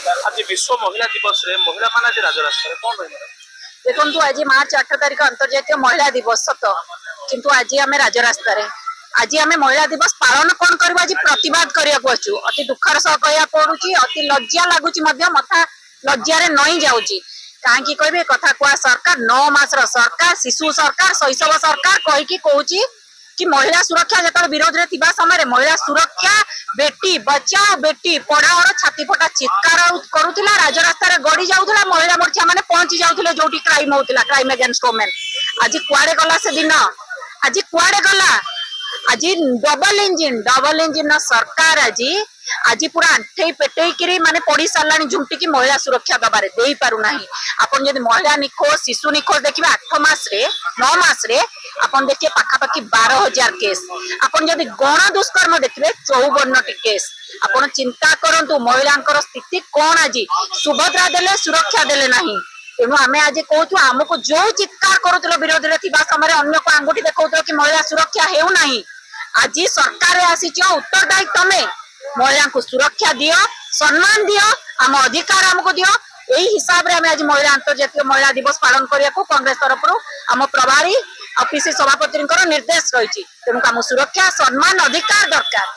आज विश्व महिला दिवस रे महिला मान आज राजरास्ता कौन रही देखो आज मार्च 8 तारिख अंतर्जातीय महिला दिवस सत किंतु आज आम राजरास्ता आज आम महिला दिवस पालन कौन कर आज प्रतिवाद करने अति दुखर सह कह पड़ुची अति लज्जा लगुच मथा लज्जा नई जाऊँगी कहीं कहे कथा कह सरकार 9 मासर सरकार शिशु सरकार शैशव सरकार कहीकि कहूँ कि महिला सुरक्षा जो विरोध में थिबा समय महिला सुरक्षा बेटी बचाओ बेटी पढ़ाओ छाती फटा चित्कार करुला राजरास्ता गड़ी जाऊला महिला मोर्चा मैंने पहुंची जाऊे जो क्राइम होता क्राइम अगेंस्ट वुमेन आज कुआड़े गला से दिन आज कुआड़े गला आज डबल इंजिन सरकार आज पूरा आंठे पेटे माने पड़ी सारा झुंटी महिला सुरक्षा दबार दे पारना आपन जब महिला निखोज शिशु निखोज देखिए 8 मास 9 मास आपन देखिए पाखापाखि 12,000 केस आपन जब गण दुष्कर्म देखिए 54 केस आपन चिंता करंतु महिला स्थिति कौन आज सुभद्रा देले सुरक्षा देले नहीं तेणु आम आज कहूँ आमको जो चित्कार करूल विरोध में थिबा समय अन्य को आंगुठी देखा कि महिला सुरक्षा हेउना आज सरकार आसी उत्तरदायी तमें महिला को सुरक्षा दियो सम्मान दियो आम अधिकार आमको दियो यही हिसाब रे आज महिला अंतर्जातीय महिला दिवस पालन करने को कांग्रेस तरफ आम प्रभारी और पीसी सभापति निर्देश रही तेणु आम सुरक्षा सम्मान अधिकार दरकार।